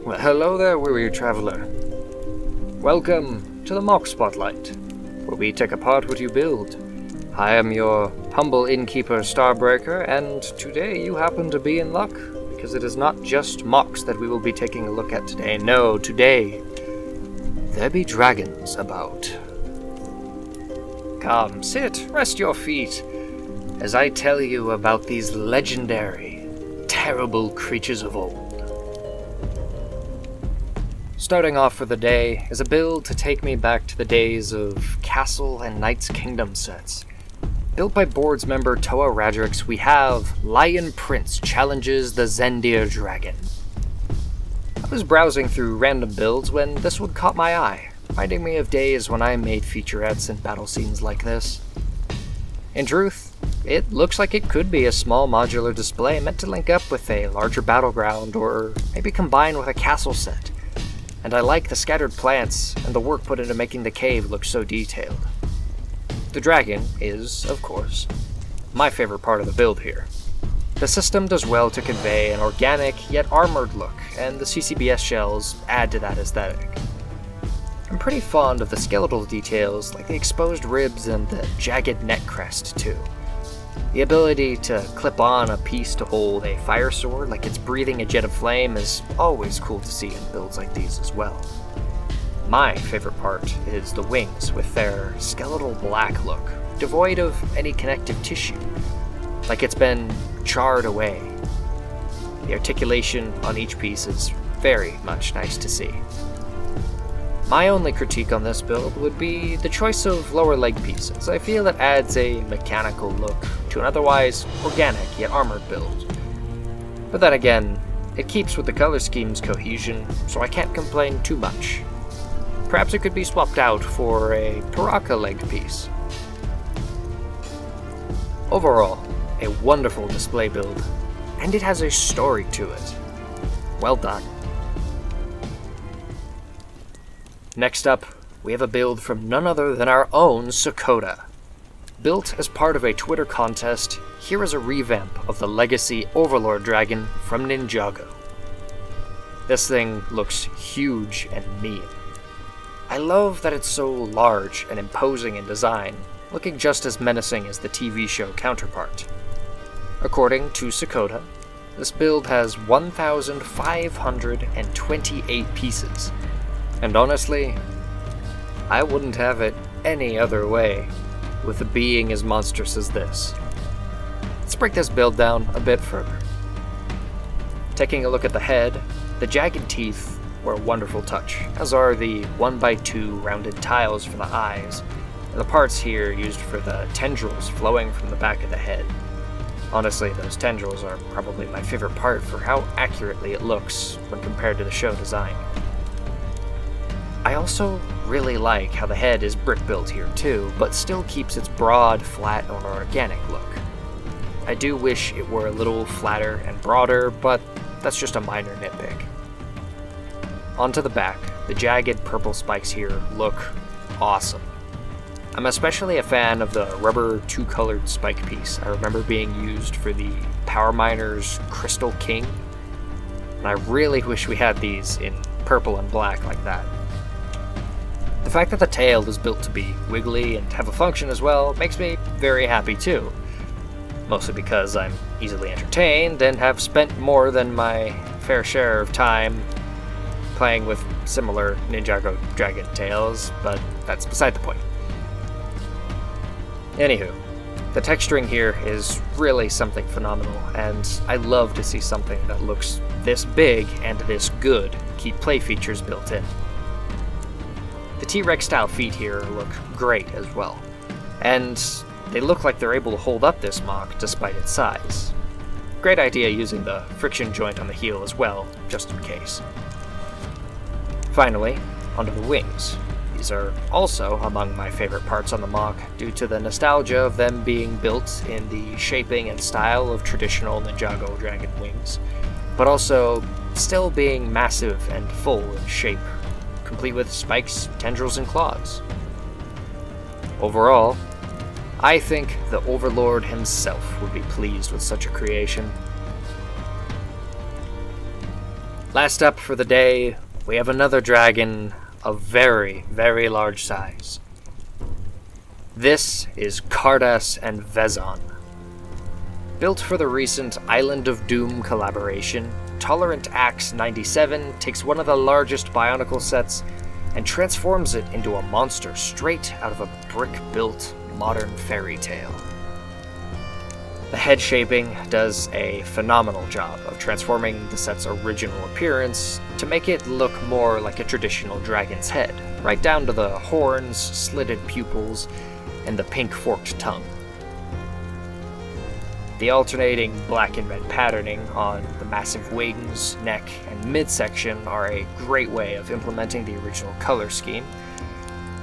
Well, hello there, weary traveler. Welcome to the MoC Spotlight, where we take apart what you build. I am your humble innkeeper, Starbreaker, and today you happen to be in luck, because it is not just MoCs that we will be taking a look at today. No, today, there be dragons about. Come, sit, rest your feet, as I tell you about these legendary, terrible creatures of old. Starting off for the day is a build to take me back to the days of Castle and Knight's Kingdom sets. Built by boards member Toa Radrix, we have Lion Prince challenges the Xendyr Dragon. I was browsing through random builds when this one caught my eye, reminding me of days when I made featurettes and battle scenes like this. In truth, it looks like it could be a small modular display meant to link up with a larger battleground or maybe combine with a castle set. And I like the scattered plants and the work put into making the cave look so detailed. The dragon is, of course, my favorite part of the build here. The system does well to convey an organic yet armored look, and the CCBS shells add to that aesthetic. I'm pretty fond of the skeletal details, like the exposed ribs and the jagged neck crest too. The ability to clip on a piece to hold a fire sword like it's breathing a jet of flame is always cool to see in builds like these as well. My favorite part is the wings with their skeletal black look, devoid of any connective tissue, like it's been charred away. The articulation on each piece is very much nice to see. My only critique on this build would be the choice of lower leg pieces. I feel it adds a mechanical look to an otherwise organic yet armored build. But then again, it keeps with the color scheme's cohesion, so I can't complain too much. Perhaps it could be swapped out for a Paraka leg piece. Overall, a wonderful display build, and it has a story to it. Well done. Next up, we have a build from none other than our own Sokoda. Built as part of a Twitter contest, here is a revamp of the legacy Overlord Dragon from Ninjago. This thing looks huge and mean. I love that it's so large and imposing in design, looking just as menacing as the TV show counterpart. According to Sokoda, this build has 1,528 pieces. And honestly, I wouldn't have it any other way, with a being as monstrous as this. Let's break this build down a bit further. Taking a look at the head, the jagged teeth were a wonderful touch, as are the 1x2 rounded tiles for the eyes, and the parts here used for the tendrils flowing from the back of the head. Honestly, those tendrils are probably my favorite part for how accurately it looks when compared to the show design. I also really like how the head is brick built here too, but still keeps its broad, flat, and organic look. I do wish it were a little flatter and broader, but that's just a minor nitpick. Onto the back, the jagged purple spikes here look awesome. I'm especially a fan of the rubber two-colored spike piece I remember being used for the Power Miners Crystal King, and I really wish we had these in purple and black like that. The fact that the tail is built to be wiggly and have a function as well makes me very happy too. Mostly because I'm easily entertained and have spent more than my fair share of time playing with similar Ninjago dragon tails, but that's beside the point. Anywho, the texturing here is really something phenomenal, and I love to see something that looks this big and this good keep play features built in. The T-Rex style feet here look great as well, and they look like they're able to hold up this MoC despite its size. Great idea using the friction joint on the heel as well, just in case. Finally, onto the wings. These are also among my favorite parts on the MoC due to the nostalgia of them being built in the shaping and style of traditional Ninjago dragon wings, but also still being massive and full in shape, complete with spikes, tendrils, and claws. Overall, I think the Overlord himself would be pleased with such a creation. Last up for the day, we have another dragon of very, very large size. This is Kardas and Vezon. Built for the recent Island of Doom collaboration, Tolerant Axe 97 takes one of the largest Bionicle sets and transforms it into a monster straight out of a brick-built modern fairy tale. The head shaping does a phenomenal job of transforming the set's original appearance to make it look more like a traditional dragon's head, right down to the horns, slitted pupils, and the pink forked tongue. The alternating black and red patterning on the massive wings, neck, and midsection are a great way of implementing the original color scheme,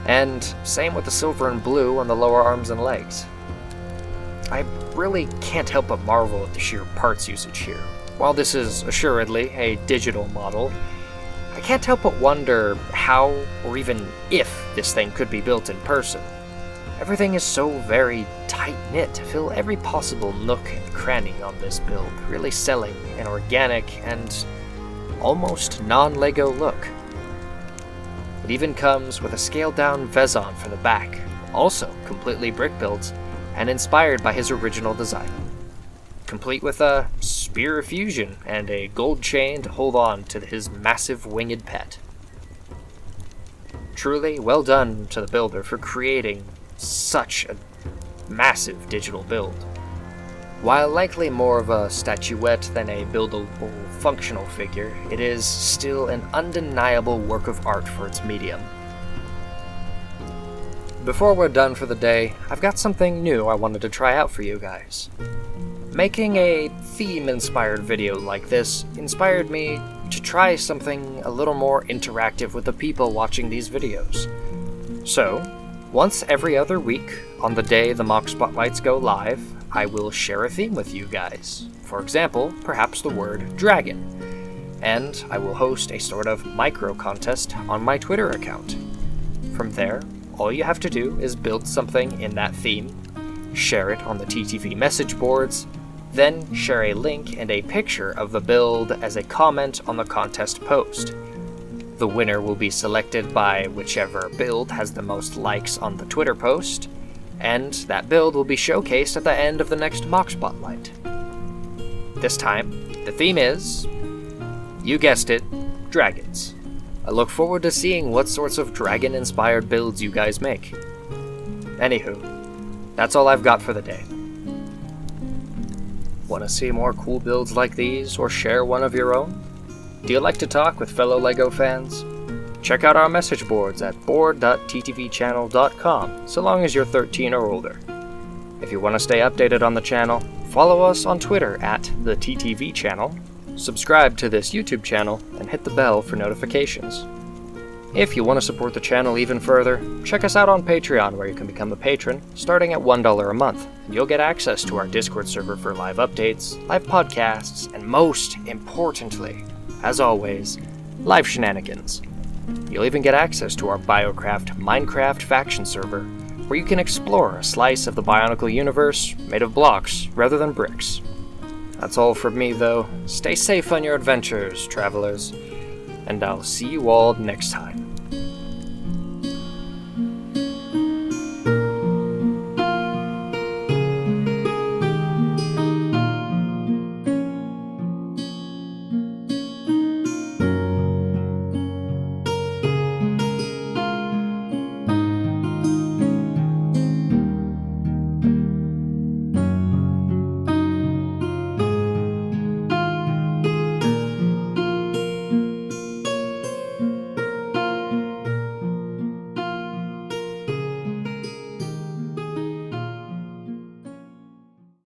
and same with the silver and blue on the lower arms and legs. I really can't help but marvel at the sheer parts usage here. While this is assuredly a digital model, I can't help but wonder how, or even if, this thing could be built in person. Everything is so very tight-knit to fill every possible nook and cranny on this build, really selling an organic and almost non-Lego look. It even comes with a scaled-down Vezon for the back, also completely brick-built and inspired by his original design, complete with a spear of fusion and a gold chain to hold on to his massive winged pet. Truly well done to the builder for creating such a massive digital build. While likely more of a statuette than a buildable functional figure, it is still an undeniable work of art for its medium. Before we're done for the day, I've got something new I wanted to try out for you guys. Making a theme-inspired video like this inspired me to try something a little more interactive with the people watching these videos. So, once every other week, on the day the MoC Spotlights go live, I will share a theme with you guys. For example, perhaps the word dragon. And I will host a sort of micro-contest on my Twitter account. From there, all you have to do is build something in that theme, share it on the TTV message boards, then share a link and a picture of the build as a comment on the contest post. The winner will be selected by whichever build has the most likes on the Twitter post, and that build will be showcased at the end of the next MoC Spotlight. This time, the theme is, you guessed it, dragons. I look forward to seeing what sorts of dragon-inspired builds you guys make. Anywho, that's all I've got for the day. Want to see more cool builds like these, or share one of your own? Do you like to talk with fellow LEGO fans? Check out our message boards at board.ttvchannel.com, so long as you're 13 or older. If you want to stay updated on the channel, follow us on Twitter at the TTV channel, subscribe to this YouTube channel, and hit the bell for notifications. If you want to support the channel even further, check us out on Patreon, where you can become a patron, starting at $1 a month, and you'll get access to our Discord server for live updates, live podcasts, and most importantly, as always, live shenanigans. You'll even get access to our Biocraft Minecraft faction server, where you can explore a slice of the Bionicle universe made of blocks rather than bricks. That's all from me, though. Stay safe on your adventures, travelers, and I'll see you all next time.